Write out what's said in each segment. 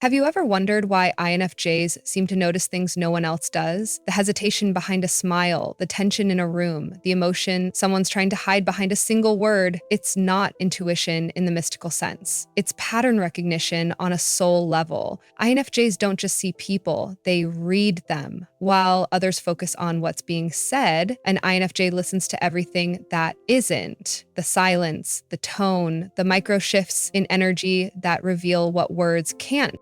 Have you ever wondered why INFJs seem to notice things no one else does? The hesitation behind a smile, the tension in a room, the emotion someone's trying to hide behind a single word. It's not intuition in the mystical sense. It's pattern recognition on a soul level. INFJs don't just see people, they read them. While others focus on what's being said, an INFJ listens to everything that isn't. The silence, the tone, the micro shifts in energy that reveal what words can't.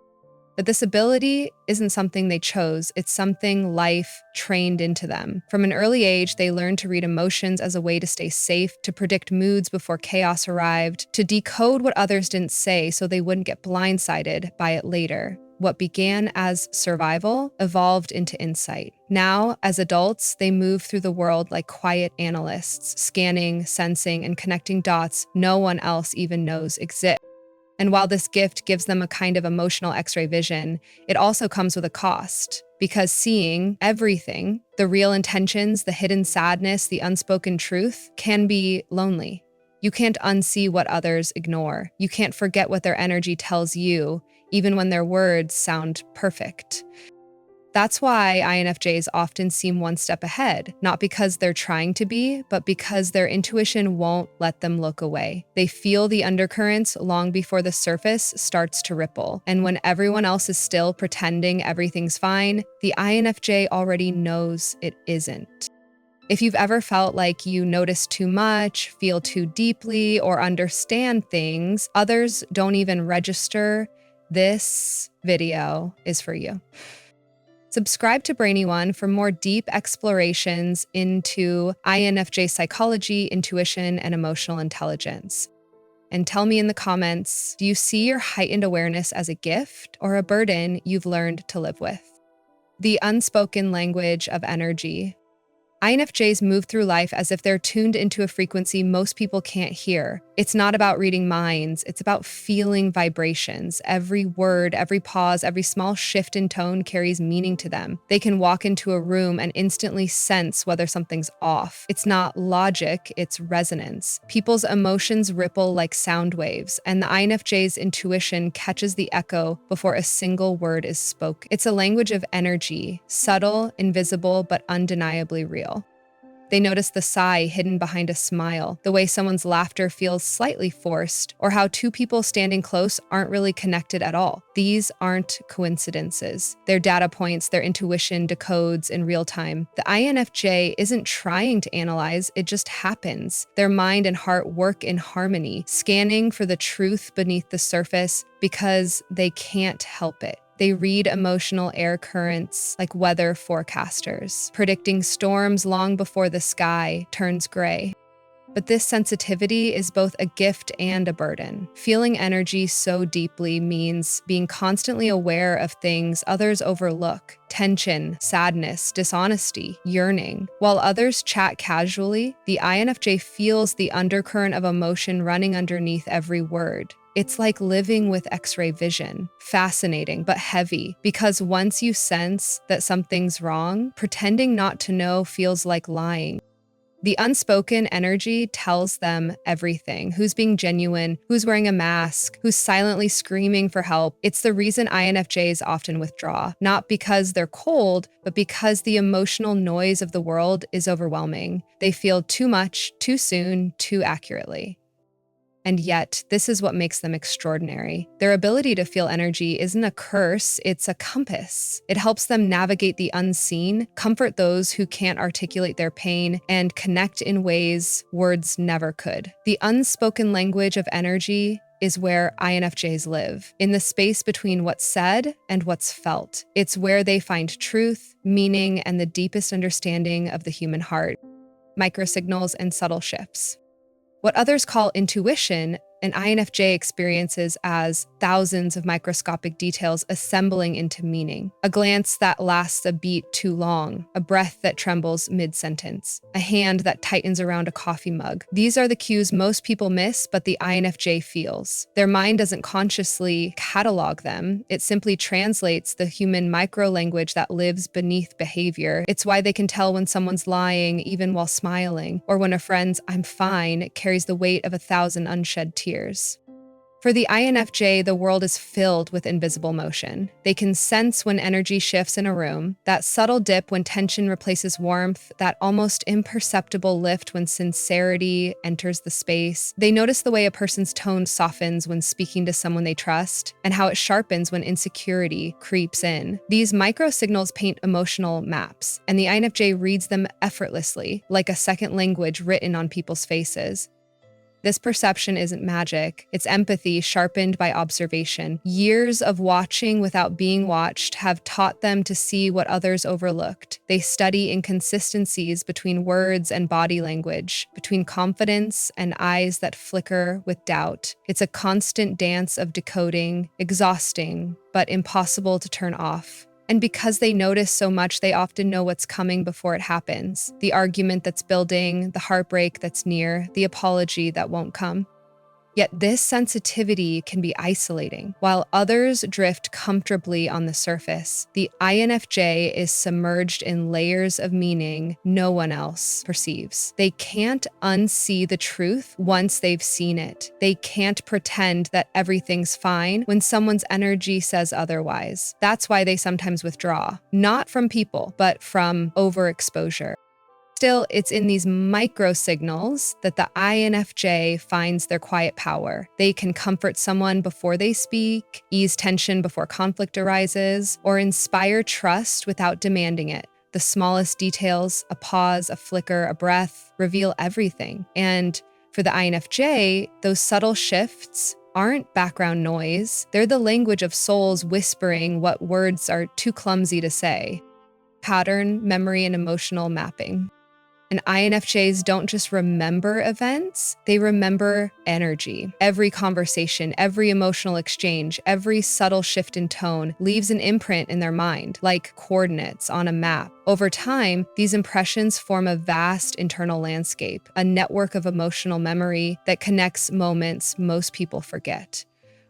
But this ability isn't something they chose, it's something life trained into them. From an early age, they learned to read emotions as a way to stay safe, to predict moods before chaos arrived, to decode what others didn't say so they wouldn't get blindsided by it later. What began as survival evolved into insight. Now, as adults, they move through the world like quiet analysts, scanning, sensing, and connecting dots no one else even knows exist. And while this gift gives them a kind of emotional X-ray vision, it also comes with a cost. Because seeing everything, the real intentions, the hidden sadness, the unspoken truth, can be lonely. You can't unsee what others ignore. You can't forget what their energy tells you, even when their words sound perfect. That's why INFJs often seem one step ahead, not because they're trying to be, but because their intuition won't let them look away. They feel the undercurrents long before the surface starts to ripple. And when everyone else is still pretending everything's fine, the INFJ already knows it isn't. If you've ever felt like you notice too much, feel too deeply, or understand things others don't even register, this video is for you. Subscribe to Brainy for more deep explorations into INFJ psychology, intuition, and emotional intelligence. And tell me in the comments, do you see your heightened awareness as a gift or a burden you've learned to live with? The unspoken language of energy. INFJs move through life as if they're tuned into a frequency most people can't hear. It's not about reading minds, it's about feeling vibrations. Every word, every pause, every small shift in tone carries meaning to them. They can walk into a room and instantly sense whether something's off. It's not logic, it's resonance. People's emotions ripple like sound waves, and the INFJ's intuition catches the echo before a single word is spoken. It's a language of energy, subtle, invisible, but undeniably real. They notice the sigh hidden behind a smile, the way someone's laughter feels slightly forced, or how two people standing close aren't really connected at all. These aren't coincidences. They're data points their intuition decodes in real time. The INFJ isn't trying to analyze, it just happens. Their mind and heart work in harmony, scanning for the truth beneath the surface because they can't help it. They read emotional air currents like weather forecasters, predicting storms long before the sky turns gray. But this sensitivity is both a gift and a burden. Feeling energy so deeply means being constantly aware of things others overlook: tension, sadness, dishonesty, yearning. While others chat casually, the INFJ feels the undercurrent of emotion running underneath every word. It's like living with X-ray vision. Fascinating, but heavy, because once you sense that something's wrong, pretending not to know feels like lying. The unspoken energy tells them everything: who's being genuine, who's wearing a mask, who's silently screaming for help. It's the reason INFJs often withdraw, not because they're cold, but because the emotional noise of the world is overwhelming. They feel too much, too soon, too accurately. And yet, this is what makes them extraordinary. Their ability to feel energy isn't a curse, it's a compass. It helps them navigate the unseen, comfort those who can't articulate their pain, and connect in ways words never could. The unspoken language of energy is where INFJs live, in the space between what's said and what's felt. It's where they find truth, meaning, and the deepest understanding of the human heart. Microsignals and subtle shifts. What others call intuition, an INFJ experiences as thousands of microscopic details assembling into meaning. A glance that lasts a beat too long, a breath that trembles mid-sentence, a hand that tightens around a coffee mug. These are the cues most people miss, but the INFJ feels. Their mind doesn't consciously catalog them, it simply translates the human micro-language that lives beneath behavior. It's why they can tell when someone's lying even while smiling, or when a friend's "I'm fine" carries the weight of 1,000 unshed tears. For the INFJ, the world is filled with invisible motion. They can sense when energy shifts in a room, that subtle dip when tension replaces warmth, that almost imperceptible lift when sincerity enters the space. They notice the way a person's tone softens when speaking to someone they trust, and how it sharpens when insecurity creeps in. These micro signals paint emotional maps, and the INFJ reads them effortlessly, like a second language written on people's faces. This perception isn't magic. It's empathy sharpened by observation. Years of watching without being watched have taught them to see what others overlooked. They study inconsistencies between words and body language, between confidence and eyes that flicker with doubt. It's a constant dance of decoding, exhausting, but impossible to turn off. And because they notice so much, they often know what's coming before it happens. The argument that's building, the heartbreak that's near, the apology that won't come. Yet this sensitivity can be isolating. While others drift comfortably on the surface, the INFJ is submerged in layers of meaning no one else perceives. They can't unsee the truth once they've seen it. They can't pretend that everything's fine when someone's energy says otherwise. That's why they sometimes withdraw, not from people, but from overexposure. Still, it's in these micro signals that the INFJ finds their quiet power. They can comfort someone before they speak, ease tension before conflict arises, or inspire trust without demanding it. The smallest details, a pause, a flicker, a breath, reveal everything. And for the INFJ, those subtle shifts aren't background noise. They're the language of souls whispering what words are too clumsy to say. Pattern, memory, and emotional mapping. And INFJs don't just remember events, they remember energy. Every conversation, every emotional exchange, every subtle shift in tone leaves an imprint in their mind, like coordinates on a map. Over time, these impressions form a vast internal landscape, a network of emotional memory that connects moments most people forget.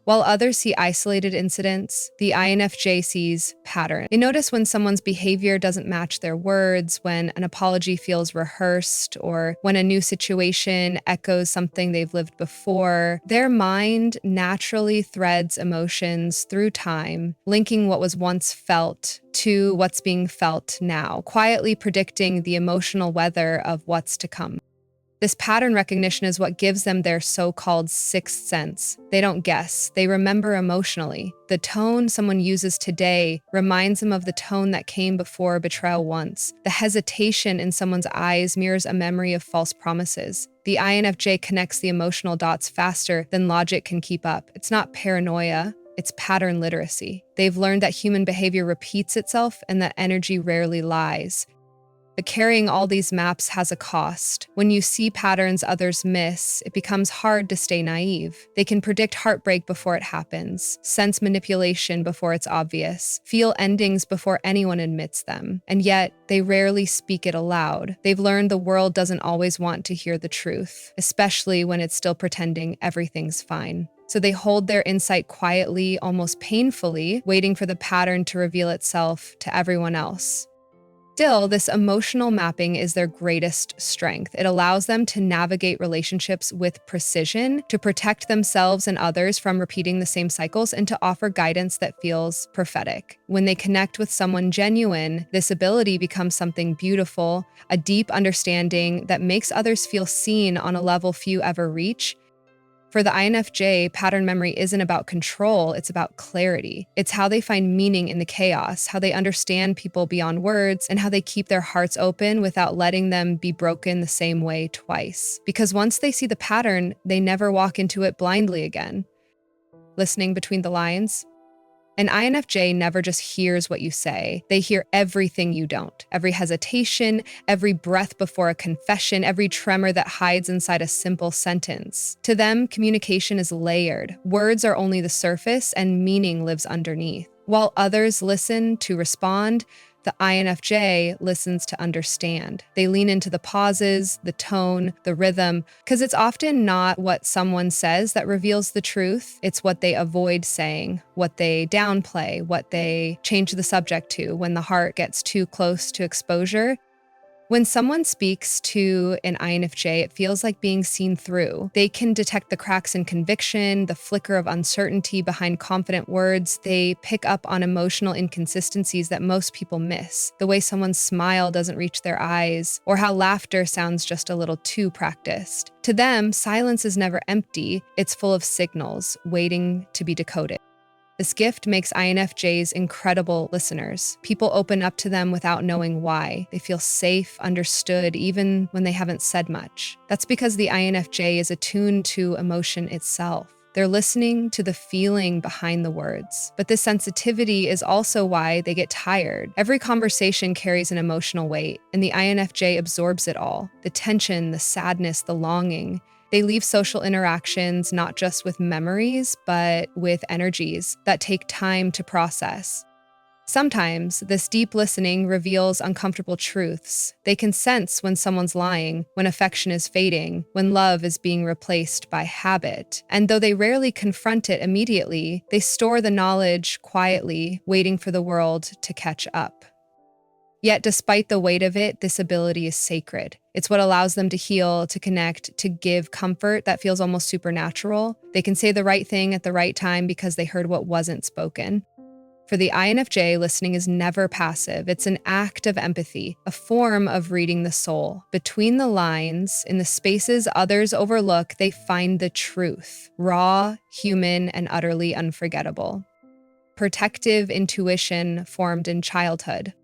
While others see isolated incidents, the INFJ sees pattern. They notice when someone's behavior doesn't match their words, when an apology feels rehearsed, or when a new situation echoes something they've lived before. Their mind naturally threads emotions through time, linking what was once felt to what's being felt now, quietly predicting the emotional weather of what's to come. This pattern recognition is what gives them their so-called sixth sense. They don't guess, they remember emotionally. The tone someone uses today reminds them of the tone that came before betrayal once. The hesitation in someone's eyes mirrors a memory of false promises. The INFJ connects the emotional dots faster than logic can keep up. It's not paranoia, it's pattern literacy. They've learned that human behavior repeats itself and that energy rarely lies. But carrying all these maps has a cost. When you see patterns others miss, it becomes hard to stay naive. They can predict heartbreak before it happens, sense manipulation before it's obvious, feel endings before anyone admits them, and yet they rarely speak it aloud. They've learned the world doesn't always want to hear the truth, especially when it's still pretending everything's fine. So they hold their insight quietly, almost painfully, waiting for the pattern to reveal itself to everyone else. Still, this emotional mapping is their greatest strength. It allows them to navigate relationships with precision, to protect themselves and others from repeating the same cycles, and to offer guidance that feels prophetic. When they connect with someone genuine, this ability becomes something beautiful, a deep understanding that makes others feel seen on a level few ever reach. For the INFJ, pattern memory isn't about control, it's about clarity. It's how they find meaning in the chaos, how they understand people beyond words, and how they keep their hearts open without letting them be broken the same way twice. Because once they see the pattern, they never walk into it blindly again. Listening between the lines? An INFJ never just hears what you say. They hear everything you don't. Every hesitation, every breath before a confession, every tremor that hides inside a simple sentence. To them, communication is layered. Words are only the surface and meaning lives underneath. While others listen to respond, the INFJ listens to understand. They lean into the pauses, the tone, the rhythm, because it's often not what someone says that reveals the truth. It's what they avoid saying, what they downplay, what they change the subject to when the heart gets too close to exposure. When someone speaks to an INFJ, it feels like being seen through. They can detect the cracks in conviction, the flicker of uncertainty behind confident words. They pick up on emotional inconsistencies that most people miss. The way someone's smile doesn't reach their eyes, or how laughter sounds just a little too practiced. To them, silence is never empty. It's full of signals waiting to be decoded. This gift makes INFJs incredible listeners. People open up to them without knowing why. They feel safe, understood, even when they haven't said much. That's because the INFJ is attuned to emotion itself. They're listening to the feeling behind the words. But this sensitivity is also why they get tired. Every conversation carries an emotional weight, and the INFJ absorbs it all. The tension, the sadness, the longing. They leave social interactions not just with memories, but with energies that take time to process. Sometimes, this deep listening reveals uncomfortable truths. They can sense when someone's lying, when affection is fading, when love is being replaced by habit. And though they rarely confront it immediately, they store the knowledge quietly, waiting for the world to catch up. Yet, despite the weight of it, this ability is sacred. It's what allows them to heal, to connect, to give comfort that feels almost supernatural. They can say the right thing at the right time because they heard what wasn't spoken. For the INFJ, listening is never passive. It's an act of empathy, a form of reading the soul. Between the lines, in the spaces others overlook, they find the truth, raw, human, and utterly unforgettable. Protective intuition formed in childhood.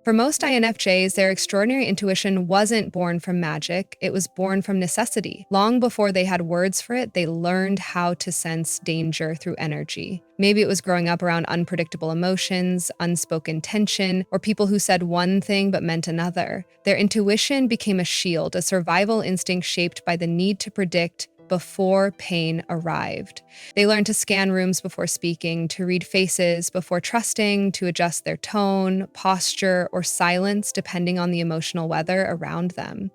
For most INFJs, their extraordinary intuition wasn't born from magic, it was born from necessity. Long before they had words for it, they learned how to sense danger through energy. Maybe it was growing up around unpredictable emotions, unspoken tension, or people who said one thing but meant another. Their intuition became a shield, a survival instinct shaped by the need to predict before pain arrived. They learned to scan rooms before speaking, to read faces before trusting, to adjust their tone, posture, or silence depending on the emotional weather around them.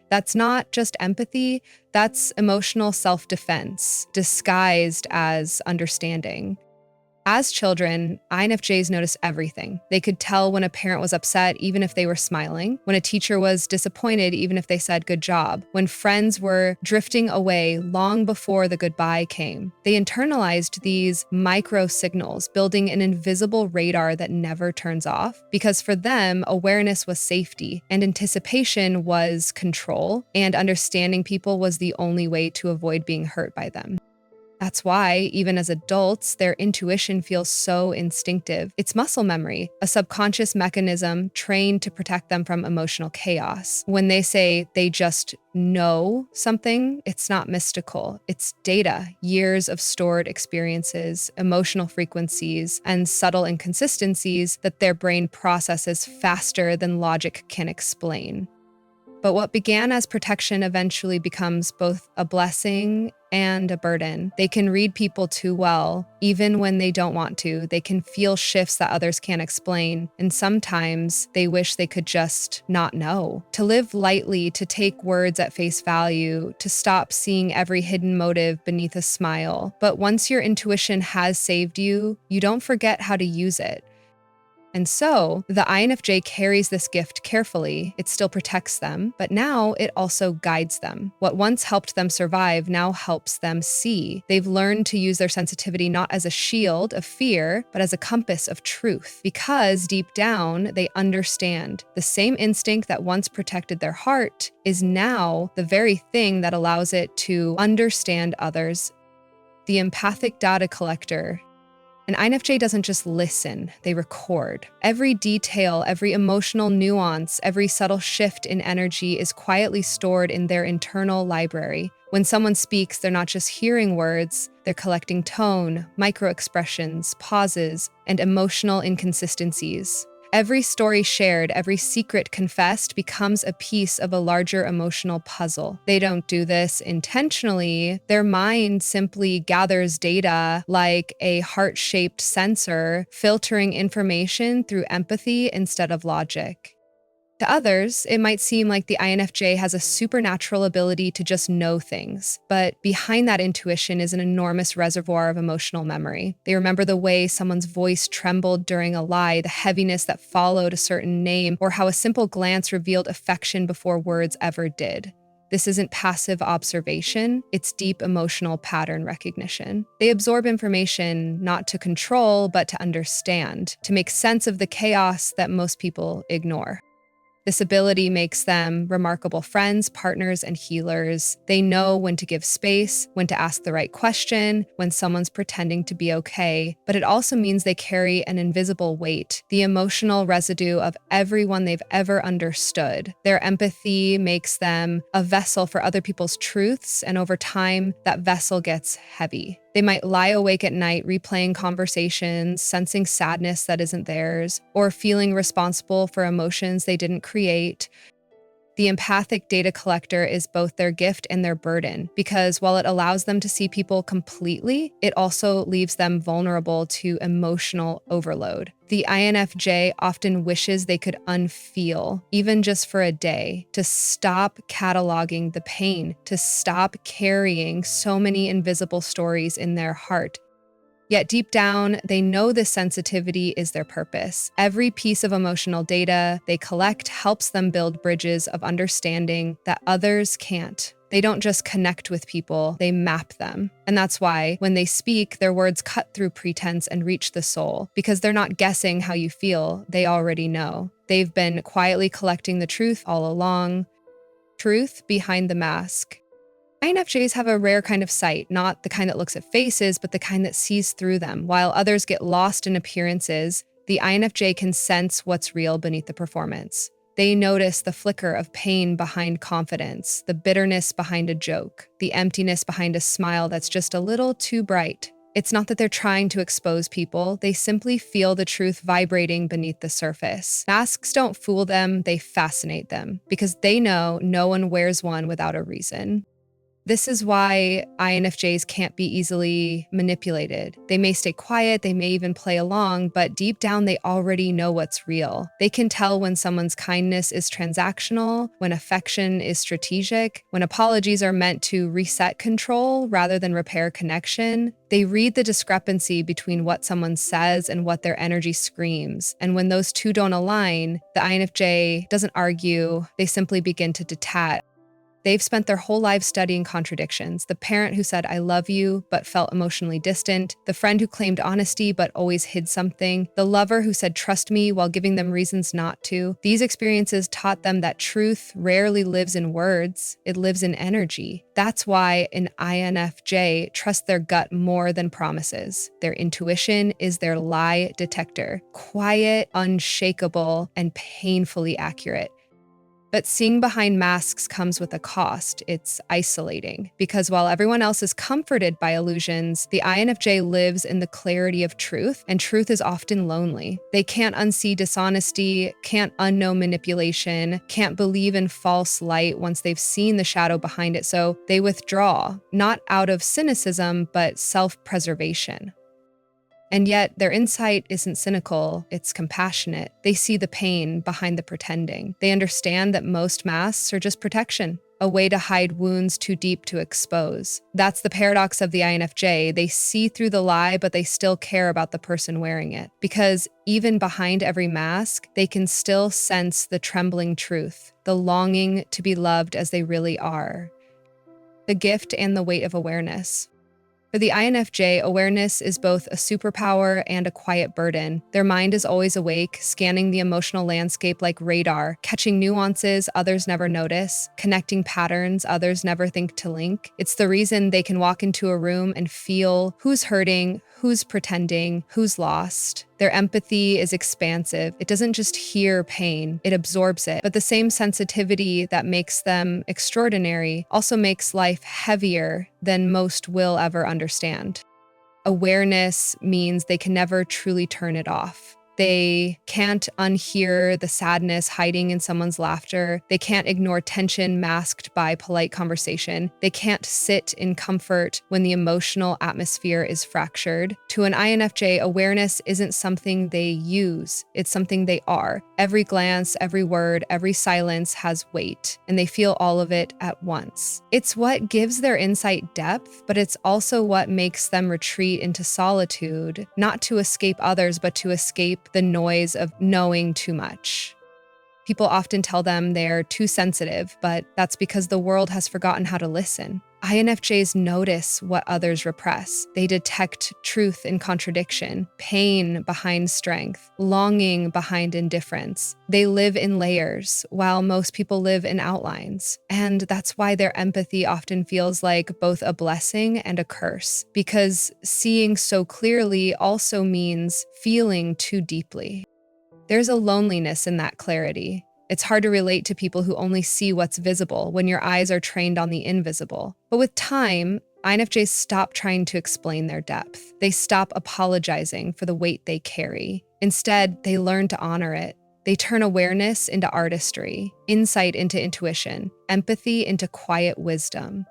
That's not just empathy, that's emotional self-defense, disguised as understanding. As children, INFJs noticed everything. They could tell when a parent was upset, even if they were smiling, when a teacher was disappointed, even if they said good job, when friends were drifting away long before the goodbye came. They internalized these micro signals, building an invisible radar that never turns off, because for them, awareness was safety, and anticipation was control, and understanding people was the only way to avoid being hurt by them. That's why, even as adults, their intuition feels so instinctive. It's muscle memory, a subconscious mechanism trained to protect them from emotional chaos. When they say they just know something, it's not mystical. It's data, years of stored experiences, emotional frequencies, and subtle inconsistencies that their brain processes faster than logic can explain. But what began as protection eventually becomes both a blessing and a burden. They can read people too well, even when they don't want to. They can feel shifts that others can't explain, and sometimes they wish they could just not know. To live lightly, to take words at face value, to stop seeing every hidden motive beneath a smile. But once your intuition has saved you, you don't forget how to use it. And so, the INFJ carries this gift carefully. It still protects them, but now it also guides them. What once helped them survive now helps them see. They've learned to use their sensitivity not as a shield of fear, but as a compass of truth. Because deep down, they understand the same instinct that once protected their heart is now the very thing that allows it to understand others. The empathic data collector. An INFJ doesn't just listen, they record. Every detail, every emotional nuance, every subtle shift in energy is quietly stored in their internal library. When someone speaks, they're not just hearing words, they're collecting tone, micro-expressions, pauses, and emotional inconsistencies. Every story shared, every secret confessed becomes a piece of a larger emotional puzzle. They don't do this intentionally. Their mind simply gathers data like a heart-shaped sensor, filtering information through empathy instead of logic. To others, it might seem like the INFJ has a supernatural ability to just know things, but behind that intuition is an enormous reservoir of emotional memory. They remember the way someone's voice trembled during a lie, the heaviness that followed a certain name, or how a simple glance revealed affection before words ever did. This isn't passive observation, it's deep emotional pattern recognition. They absorb information not to control, but to understand, to make sense of the chaos that most people ignore. This ability makes them remarkable friends, partners, and healers. They know when to give space, when to ask the right question, when someone's pretending to be okay. But it also means they carry an invisible weight, the emotional residue of everyone they've ever understood. Their empathy makes them a vessel for other people's truths, and over time, that vessel gets heavy. They might lie awake at night replaying conversations, sensing sadness that isn't theirs, or feeling responsible for emotions they didn't create. The empathic data collector is both their gift and their burden, because while it allows them to see people completely, it also leaves them vulnerable to emotional overload. The INFJ often wishes they could unfeel, even just for a day, to stop cataloging the pain, to stop carrying so many invisible stories in their heart. Yet deep down, they know this sensitivity is their purpose. Every piece of emotional data they collect helps them build bridges of understanding that others can't. They don't just connect with people, they map them. And that's why, when they speak, their words cut through pretense and reach the soul. Because they're not guessing how you feel, they already know. They've been quietly collecting the truth all along. Truth behind the mask. INFJs have a rare kind of sight, not the kind that looks at faces, but the kind that sees through them. While others get lost in appearances, the INFJ can sense what's real beneath the performance. They notice the flicker of pain behind confidence, the bitterness behind a joke, the emptiness behind a smile that's just a little too bright. It's not that they're trying to expose people, they simply feel the truth vibrating beneath the surface. Masks don't fool them, they fascinate them, because they know no one wears one without a reason. This is why INFJs can't be easily manipulated. They may stay quiet, they may even play along, but deep down they already know what's real. They can tell when someone's kindness is transactional, when affection is strategic, when apologies are meant to reset control rather than repair connection. They read the discrepancy between what someone says and what their energy screams. And when those two don't align, the INFJ doesn't argue, they simply begin to detach. They've spent their whole lives studying contradictions. The parent who said, "I love you," but felt emotionally distant. The friend who claimed honesty, but always hid something. The lover who said, "Trust me," while giving them reasons not to. These experiences taught them that truth rarely lives in words. It lives in energy. That's why an INFJ trusts their gut more than promises. Their intuition is their lie detector. Quiet, unshakable, and painfully accurate. But seeing behind masks comes with a cost. It's isolating. Because while everyone else is comforted by illusions, the INFJ lives in the clarity of truth, and truth is often lonely. They can't unsee dishonesty, can't unknow manipulation, can't believe in false light once they've seen the shadow behind it, so they withdraw, not out of cynicism, but self-preservation. And yet, their insight isn't cynical, it's compassionate. They see the pain behind the pretending. They understand that most masks are just protection, a way to hide wounds too deep to expose. That's the paradox of the INFJ. They see through the lie, but they still care about the person wearing it. Because even behind every mask, they can still sense the trembling truth, the longing to be loved as they really are. The gift and the weight of awareness. For the INFJ, awareness is both a superpower and a quiet burden. Their mind is always awake, scanning the emotional landscape like radar, catching nuances others never notice, connecting patterns others never think to link. It's the reason they can walk into a room and feel who's hurting, who's pretending, who's lost. Their empathy is expansive. It doesn't just hear pain, it absorbs it. But the same sensitivity that makes them extraordinary also makes life heavier than most will ever understand. Awareness means they can never truly turn it off. They can't unhear the sadness hiding in someone's laughter. They can't ignore tension masked by polite conversation. They can't sit in comfort when the emotional atmosphere is fractured. To an INFJ, awareness isn't something they use, it's something they are. Every glance, every word, every silence has weight, and they feel all of it at once. It's what gives their insight depth, but it's also what makes them retreat into solitude, not to escape others, but to escape the noise of knowing too much. People often tell them they're too sensitive, but that's because the world has forgotten how to listen. INFJs notice what others repress. They detect truth in contradiction, pain behind strength, longing behind indifference. They live in layers, while most people live in outlines. And that's why their empathy often feels like both a blessing and a curse, because seeing so clearly also means feeling too deeply. There's a loneliness in that clarity. It's hard to relate to people who only see what's visible when your eyes are trained on the invisible. But with time, INFJs stop trying to explain their depth. They stop apologizing for the weight they carry. Instead, they learn to honor it. They turn awareness into artistry, insight into intuition, empathy into quiet wisdom.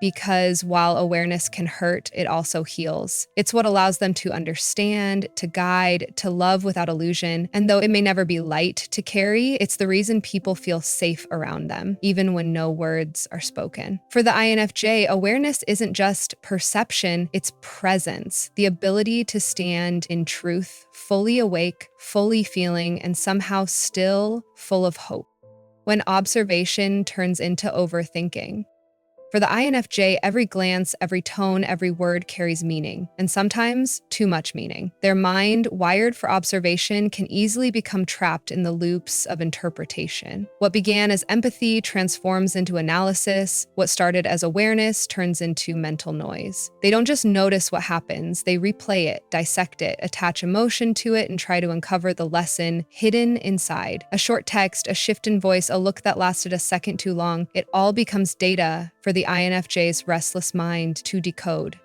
Because while awareness can hurt, it also heals. It's what allows them to understand, to guide, to love without illusion. And though it may never be light to carry, it's the reason people feel safe around them, even when no words are spoken. For the INFJ, awareness isn't just perception, it's presence, the ability to stand in truth, fully awake, fully feeling, and somehow still full of hope. When observation turns into overthinking. For the INFJ, every glance, every tone, every word carries meaning, and sometimes too much meaning. Their mind, wired for observation, can easily become trapped in the loops of interpretation. What began as empathy transforms into analysis. What started as awareness turns into mental noise. They don't just notice what happens, they replay it, dissect it, attach emotion to it, and try to uncover the lesson hidden inside. A short text, a shift in voice, a look that lasted a second too long, it all becomes data for the INFJ's restless mind to decode.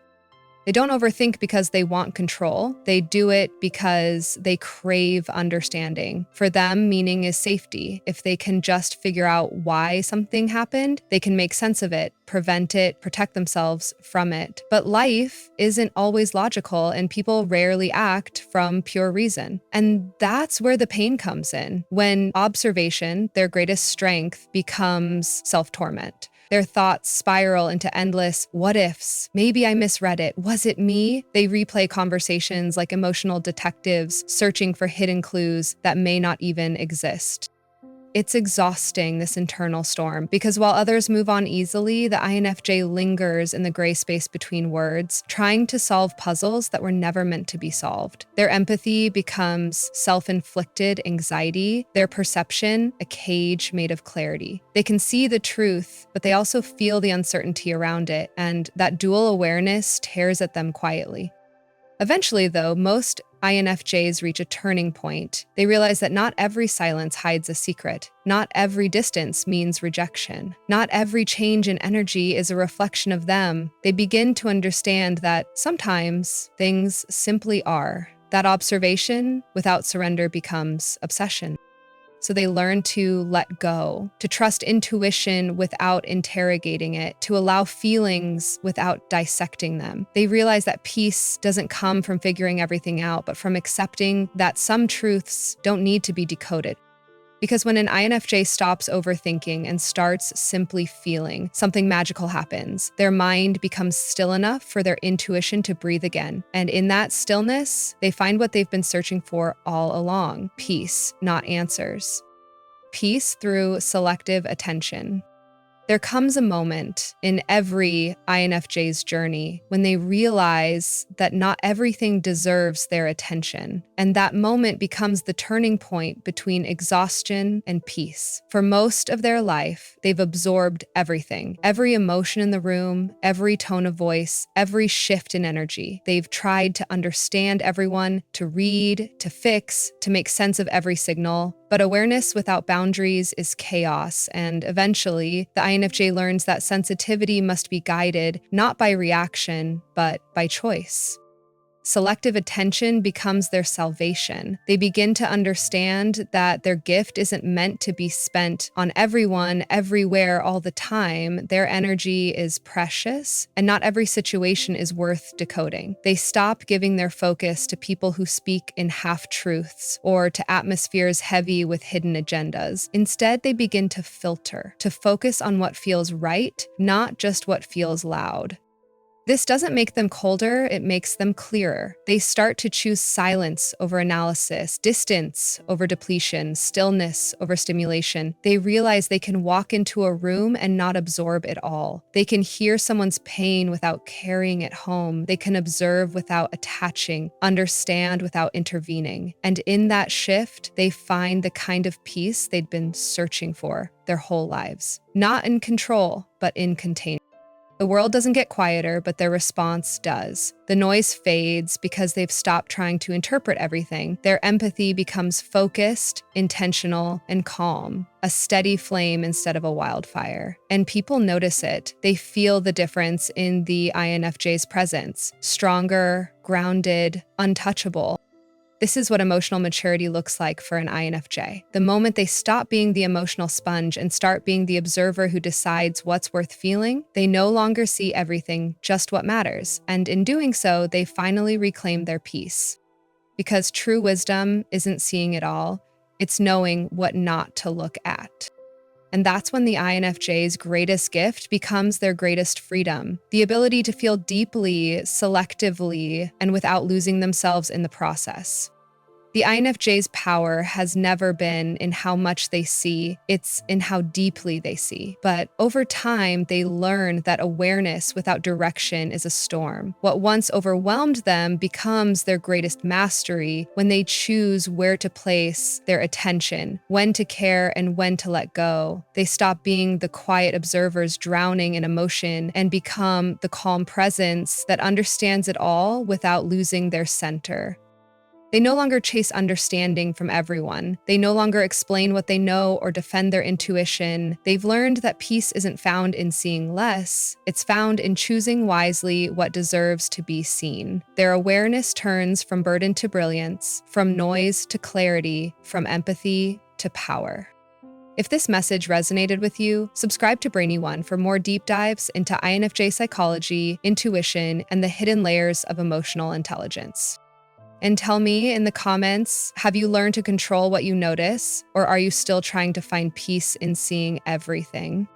They don't overthink because they want control. They do it because they crave understanding. For them, meaning is safety. If they can just figure out why something happened, they can make sense of it, prevent it, protect themselves from it. But life isn't always logical, and people rarely act from pure reason. And that's where the pain comes in, when observation, their greatest strength, becomes self-torment. Their thoughts spiral into endless what ifs. Maybe I misread it. Was it me? They replay conversations like emotional detectives, searching for hidden clues that may not even exist. It's exhausting, this internal storm, because while others move on easily, the INFJ lingers in the gray space between words, trying to solve puzzles that were never meant to be solved. Their empathy becomes self-inflicted anxiety, their perception a cage made of clarity. They can see the truth, but they also feel the uncertainty around it, and that dual awareness tears at them quietly. Eventually, though, most INFJs reach a turning point. They realize that not every silence hides a secret. Not every distance means rejection. Not every change in energy is a reflection of them. They begin to understand that sometimes things simply are. That observation without surrender becomes obsession. So they learn to let go, to trust intuition without interrogating it, to allow feelings without dissecting them. They realize that peace doesn't come from figuring everything out, but from accepting that some truths don't need to be decoded. Because when an INFJ stops overthinking and starts simply feeling, something magical happens. Their mind becomes still enough for their intuition to breathe again. And in that stillness, they find what they've been searching for all along: peace, not answers. Peace through selective attention. There comes a moment in every INFJ's journey when they realize that not everything deserves their attention, and that moment becomes the turning point between exhaustion and peace. For most of their life, they've absorbed everything, every emotion in the room, every tone of voice, every shift in energy. They've tried to understand everyone, to read, to fix, to make sense of every signal. But awareness without boundaries is chaos, and eventually, the INFJ learns that sensitivity must be guided not by reaction, but by choice. Selective attention becomes their salvation. They begin to understand that their gift isn't meant to be spent on everyone, everywhere, all the time. Their energy is precious, and not every situation is worth decoding. They stop giving their focus to people who speak in half-truths or to atmospheres heavy with hidden agendas. Instead, they begin to filter, to focus on what feels right, not just what feels loud. This doesn't make them colder, it makes them clearer. They start to choose silence over analysis, distance over depletion, stillness over stimulation. They realize they can walk into a room and not absorb it all. They can hear someone's pain without carrying it home. They can observe without attaching, understand without intervening. And in that shift, they find the kind of peace they'd been searching for their whole lives. Not in control, but in containment. The world doesn't get quieter, but their response does. The noise fades because they've stopped trying to interpret everything. Their empathy becomes focused, intentional, and calm, a steady flame instead of a wildfire. And people notice it. They feel the difference in the INFJ's presence. Stronger, grounded, untouchable. This is what emotional maturity looks like for an INFJ. The moment they stop being the emotional sponge and start being the observer who decides what's worth feeling, they no longer see everything, just what matters. And in doing so, they finally reclaim their peace. Because true wisdom isn't seeing it all, it's knowing what not to look at. And that's when the INFJ's greatest gift becomes their greatest freedom, the ability to feel deeply, selectively, and without losing themselves in the process. The INFJ's power has never been in how much they see, it's in how deeply they see. But over time, they learn that awareness without direction is a storm. What once overwhelmed them becomes their greatest mastery when they choose where to place their attention, when to care and when to let go. They stop being the quiet observers drowning in emotion and become the calm presence that understands it all without losing their center. They no longer chase understanding from everyone. They no longer explain what they know or defend their intuition. They've learned that peace isn't found in seeing less. It's found in choosing wisely what deserves to be seen. Their awareness turns from burden to brilliance, from noise to clarity, from empathy to power. If this message resonated with you, subscribe to Brainy for more deep dives into INFJ psychology, intuition, and the hidden layers of emotional intelligence. And tell me in the comments, have you learned to control what you notice, or are you still trying to find peace in seeing everything?